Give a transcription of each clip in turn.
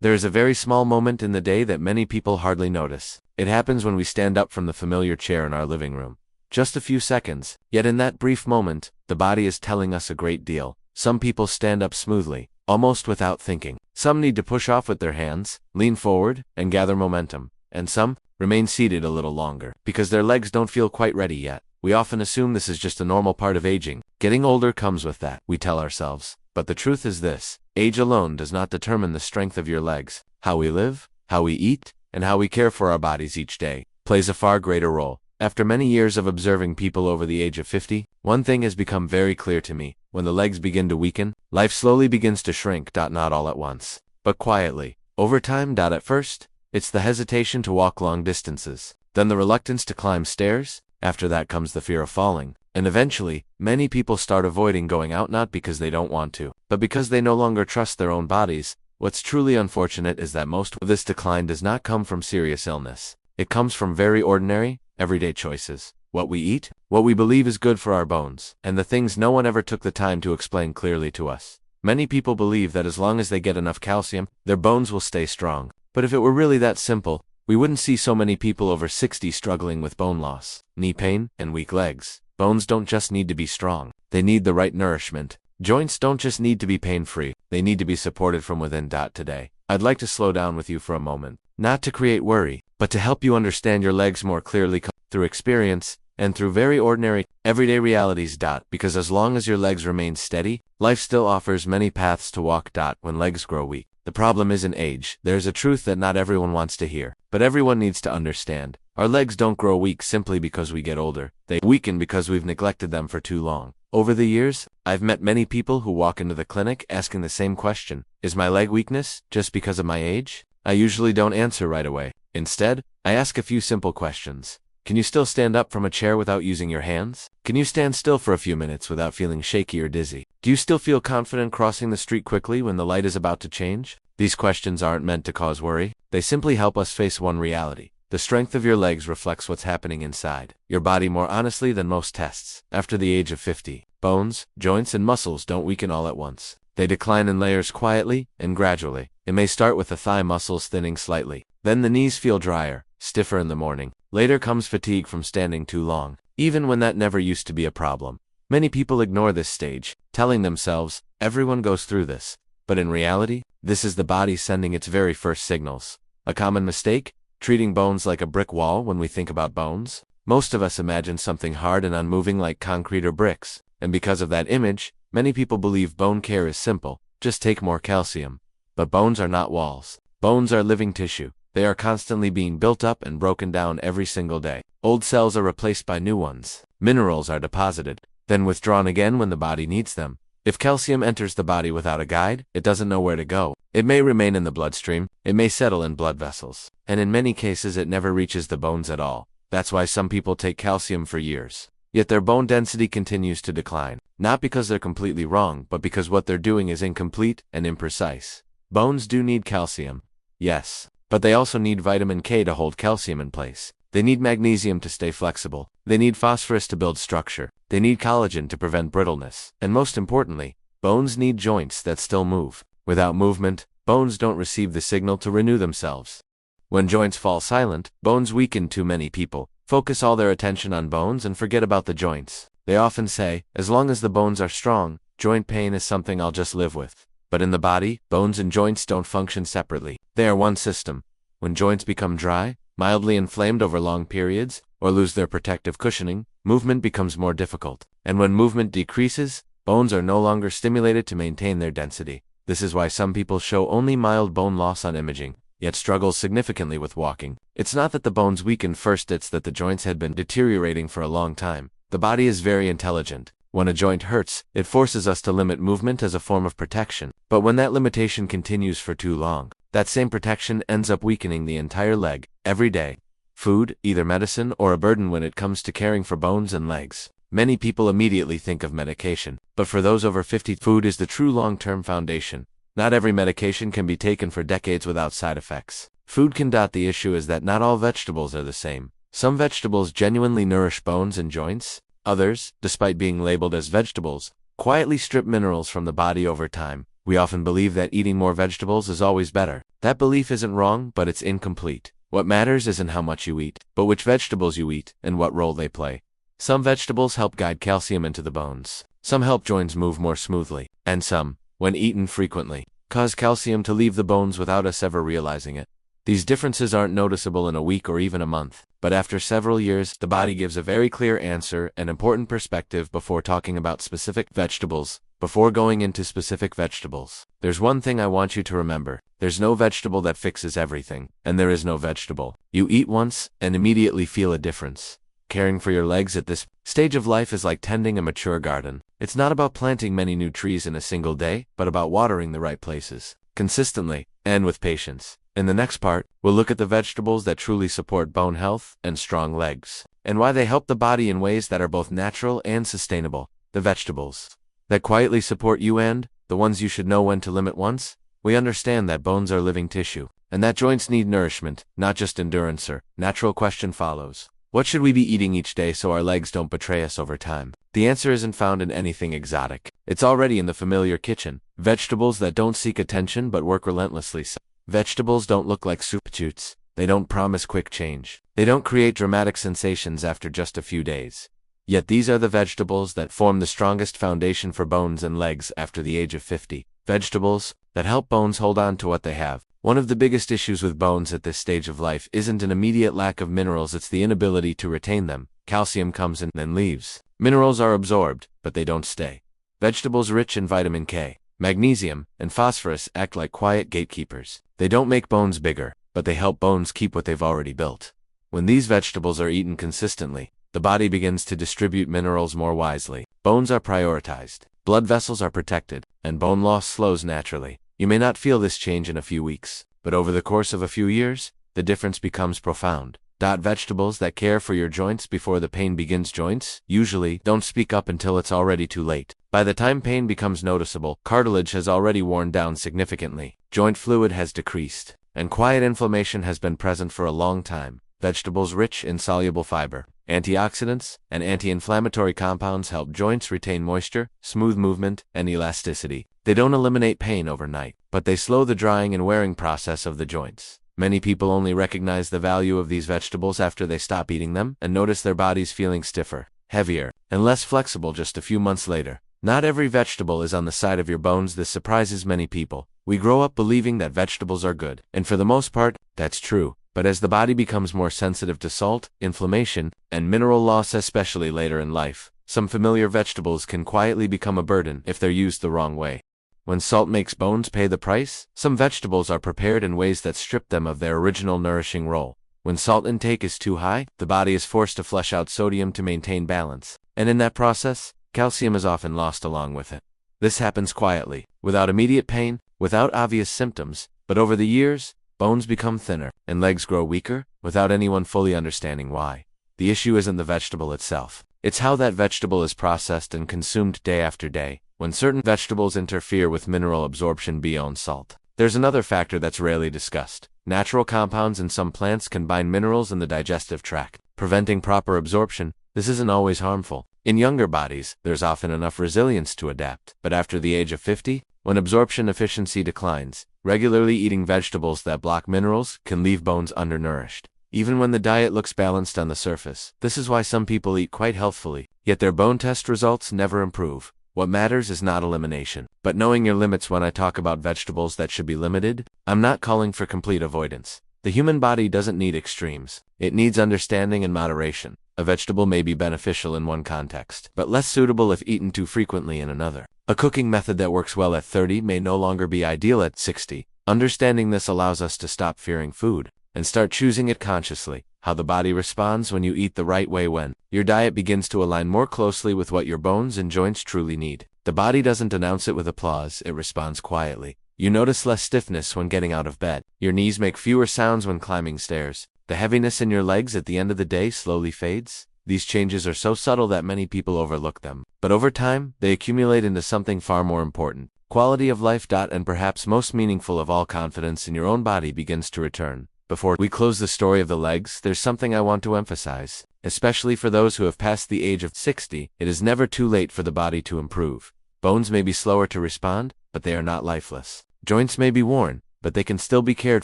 There is a very small moment in the day that many people hardly notice. It happens when we stand up from the familiar chair in our living room. Just a few seconds, yet in that brief moment, the body is telling us a great deal. Some people stand up smoothly, almost without thinking. Some need to push off with their hands, lean forward, and gather momentum. And some remain seated a little longer, because their legs don't feel quite ready yet. We often assume this is just a normal part of aging. Getting older comes with that, we tell ourselves. But the truth is this: age alone does not determine the strength of your legs. How we live, how we eat, and how we care for our bodies each day plays a far greater role. After many years of observing people over the age of 50, one thing has become very clear to me. When the legs begin to weaken, life slowly begins to shrink. Not all at once, but quietly. Over time. At first, it's the hesitation to walk long distances, then the reluctance to climb stairs. After that comes the fear of falling. And eventually, many people start avoiding going out, not because they don't want to, but because they no longer trust their own bodies. What's truly unfortunate is that most of this decline does not come from serious illness. It comes from very ordinary, everyday choices. What we eat, what we believe is good for our bones, and the things no one ever took the time to explain clearly to us. Many people believe that as long as they get enough calcium, their bones will stay strong. But if it were really that simple, we wouldn't see so many people over 60 struggling with bone loss, knee pain, and weak legs. Bones don't just need to be strong, they need the right nourishment. Joints don't just need to be pain-free, they need to be supported from within. Today, I'd like to slow down with you for a moment, not to create worry, but to help you understand your legs more clearly through experience, and through very ordinary, everyday realities. Because as long as your legs remain steady, life still offers many paths to walk. When legs grow weak, the problem isn't age. There's a truth that not everyone wants to hear, but everyone needs to understand. Our legs don't grow weak simply because we get older. They weaken because we've neglected them for too long. Over the years, I've met many people who walk into the clinic asking the same question: is my leg weakness just because of my age? I usually don't answer right away. Instead, I ask a few simple questions. Can you still stand up from a chair without using your hands? Can you stand still for a few minutes without feeling shaky or dizzy? Do you still feel confident crossing the street quickly when the light is about to change? These questions aren't meant to cause worry. They simply help us face one reality. The strength of your legs reflects what's happening inside your body more honestly than most tests. After the age of 50, bones, joints, and muscles don't weaken all at once. They decline in layers quietly and gradually. It may start with the thigh muscles thinning slightly. Then the knees feel drier, stiffer in the morning. Later comes fatigue from standing too long, even when that never used to be a problem. Many people ignore this stage, telling themselves, everyone goes through this. But in reality, this is the body sending its very first signals. A common mistake? Treating bones like a brick wall. When we think about bones, most of us imagine something hard and unmoving like concrete or bricks. And because of that image, many people believe bone care is simple. Just take more calcium. But bones are not walls. Bones are living tissue. They are constantly being built up and broken down every single day. Old cells are replaced by new ones. Minerals are deposited, then withdrawn again when the body needs them. If calcium enters the body without a guide, it doesn't know where to go. It may remain in the bloodstream, it may settle in blood vessels, and in many cases it never reaches the bones at all. That's why some people take calcium for years, yet their bone density continues to decline. Not because they're completely wrong, but because what they're doing is incomplete and imprecise. Bones do need calcium, yes, but they also need vitamin K to hold calcium in place. They need magnesium to stay flexible. They need phosphorus to build structure. They need collagen to prevent brittleness. And most importantly, bones need joints that still move. Without movement, bones don't receive the signal to renew themselves. When joints fall silent, bones weaken. Too many people focus all their attention on bones and forget about the joints. They often say, as long as the bones are strong, joint pain is something I'll just live with. But in the body, bones and joints don't function separately. They are one system. When joints become dry, mildly inflamed over long periods, or lose their protective cushioning, movement becomes more difficult. And when movement decreases, bones are no longer stimulated to maintain their density. This is why some people show only mild bone loss on imaging, yet struggle significantly with walking. It's not that the bones weakened first, it's that the joints had been deteriorating for a long time. The body is very intelligent. When a joint hurts, it forces us to limit movement as a form of protection. But when that limitation continues for too long, that same protection ends up weakening the entire leg, every day. Food, either medicine or a burden when it comes to caring for bones and legs. Many people immediately think of medication, but for those over 50, food is the true long-term foundation. Not every medication can be taken for decades without side effects. Food can. The issue is that not all vegetables are the same. Some vegetables genuinely nourish bones and joints. Others, despite being labeled as vegetables, quietly strip minerals from the body over time. We often believe that eating more vegetables is always better. That belief isn't wrong, but it's incomplete. What matters isn't how much you eat, but which vegetables you eat and what role they play. Some vegetables help guide calcium into the bones. Some help joints move more smoothly. And some, when eaten frequently, cause calcium to leave the bones without us ever realizing it. These differences aren't noticeable in a week or even a month, but after several years, the body gives a very clear answer and important perspective before talking about specific vegetables. Before going into specific vegetables, there's one thing I want you to remember. There's no vegetable that fixes everything, and there is no vegetable you eat once and immediately feel a difference. Caring for your legs at this stage of life is like tending a mature garden. It's not about planting many new trees in a single day, but about watering the right places, consistently, and with patience. In the next part, we'll look at the vegetables that truly support bone health and strong legs, and why they help the body in ways that are both natural and sustainable. The vegetables that quietly support you and the ones you should know when to limit once. We understand that bones are living tissue, and that joints need nourishment, not just endurance. Natural question follows. What should we be eating each day so our legs don't betray us over time? The answer isn't found in anything exotic. It's already in the familiar kitchen. Vegetables that don't seek attention but work relentlessly. Vegetables don't look like substitutes. They don't promise quick change. They don't create dramatic sensations after just a few days. Yet these are the vegetables that form the strongest foundation for bones and legs after the age of 50. Vegetables that help bones hold on to what they have. One of the biggest issues with bones at this stage of life isn't an immediate lack of minerals, it's the inability to retain them. Calcium comes in and leaves. Minerals are absorbed, but they don't stay. Vegetables rich in vitamin K, magnesium, and phosphorus act like quiet gatekeepers. They don't make bones bigger, but they help bones keep what they've already built. When these vegetables are eaten consistently, the body begins to distribute minerals more wisely. Bones are prioritized, blood vessels are protected, and bone loss slows naturally. You may not feel this change in a few weeks, but over the course of a few years, the difference becomes profound. Vegetables that care for your joints before the pain begins. Joints usually don't speak up until it's already too late. By the time pain becomes noticeable, cartilage has already worn down significantly, joint fluid has decreased, and quiet inflammation has been present for a long time. Vegetables rich in soluble fiber, antioxidants, and anti-inflammatory compounds help joints retain moisture, smooth movement, and elasticity. They don't eliminate pain overnight, but they slow the drying and wearing process of the joints. Many people only recognize the value of these vegetables after they stop eating them and notice their bodies feeling stiffer, heavier, and less flexible just a few months later. Not every vegetable is on the side of your bones. This surprises many people. We grow up believing that vegetables are good, and for the most part, that's true. But as the body becomes more sensitive to salt, inflammation, and mineral loss, especially later in life, some familiar vegetables can quietly become a burden if they're used the wrong way. When salt makes bones pay the price, some vegetables are prepared in ways that strip them of their original nourishing role. When salt intake is too high, the body is forced to flush out sodium to maintain balance, and in that process, calcium is often lost along with it. This happens quietly, without immediate pain, without obvious symptoms, but over the years, bones become thinner, and legs grow weaker, without anyone fully understanding why. The issue isn't the vegetable itself. It's how that vegetable is processed and consumed day after day. When certain vegetables interfere with mineral absorption beyond salt. There's another factor that's rarely discussed. Natural compounds in some plants can bind minerals in the digestive tract, preventing proper absorption. This isn't always harmful. In younger bodies, there's often enough resilience to adapt. But after the age of 50, when absorption efficiency declines, regularly eating vegetables that block minerals can leave bones undernourished. Even when the diet looks balanced on the surface, this is why some people eat quite healthfully, yet their bone test results never improve. What matters is not elimination, but knowing your limits. When I talk about vegetables that should be limited, I'm not calling for complete avoidance. The human body doesn't need extremes. It needs understanding and moderation. A vegetable may be beneficial in one context, but less suitable if eaten too frequently in another. A cooking method that works well at 30 may no longer be ideal at 60. Understanding this allows us to stop fearing food and start choosing it consciously. How the body responds when you eat the right way. When your diet begins to align more closely with what your bones and joints truly need. The body doesn't announce it with applause, it responds quietly. You notice less stiffness when getting out of bed. Your knees make fewer sounds when climbing stairs. The heaviness in your legs at the end of the day slowly fades. These changes are so subtle that many people overlook them. But over time, they accumulate into something far more important. Quality of life. And perhaps most meaningful of all, confidence in your own body begins to return. Before we close the story of the legs, there's something I want to emphasize. Especially for those who have passed the age of 60, it is never too late for the body to improve. Bones may be slower to respond, but they are not lifeless. Joints may be worn, but they can still be cared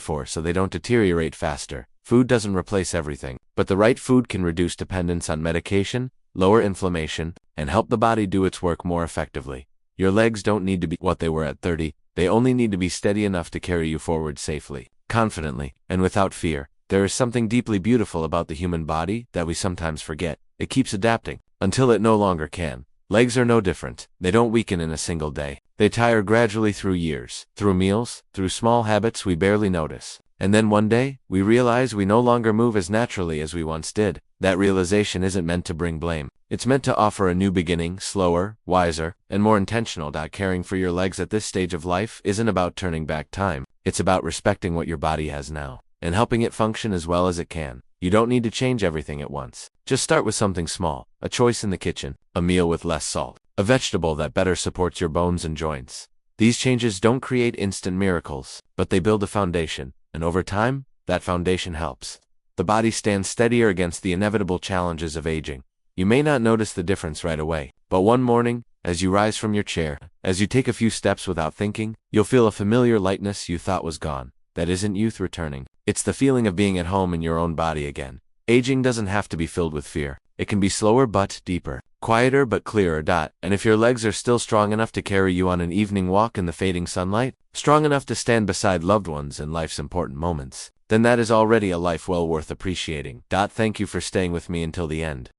for so they don't deteriorate faster. Food doesn't replace everything, but the right food can reduce dependence on medication, lower inflammation, and help the body do its work more effectively. Your legs don't need to be what they were at 30, they only need to be steady enough to carry you forward safely, confidently, and without fear. There is something deeply beautiful about the human body that we sometimes forget. It keeps adapting until it no longer can. Legs are no different. They don't weaken in a single day. They tire gradually through years, through meals, through small habits we barely notice. And then one day, we realize we no longer move as naturally as we once did. That realization isn't meant to bring blame. It's meant to offer a new beginning, slower, wiser, and more intentional. Caring for your legs at this stage of life isn't about turning back time. It's about respecting what your body has now and helping it function as well as it can. You don't need to change everything at once. Just start with something small, a choice in the kitchen, a meal with less salt, a vegetable that better supports your bones and joints. These changes don't create instant miracles, but they build a foundation, and over time, that foundation helps the body stand steadier against the inevitable challenges of aging. You may not notice the difference right away, but one morning, as you rise from your chair, as you take a few steps without thinking, you'll feel a familiar lightness you thought was gone. That isn't youth returning. It's the feeling of being at home in your own body again. Aging doesn't have to be filled with fear. It can be slower but deeper, quieter but clearer. And if your legs are still strong enough to carry you on an evening walk in the fading sunlight, strong enough to stand beside loved ones in life's important moments, then that is already a life well worth appreciating. Thank you for staying with me until the end.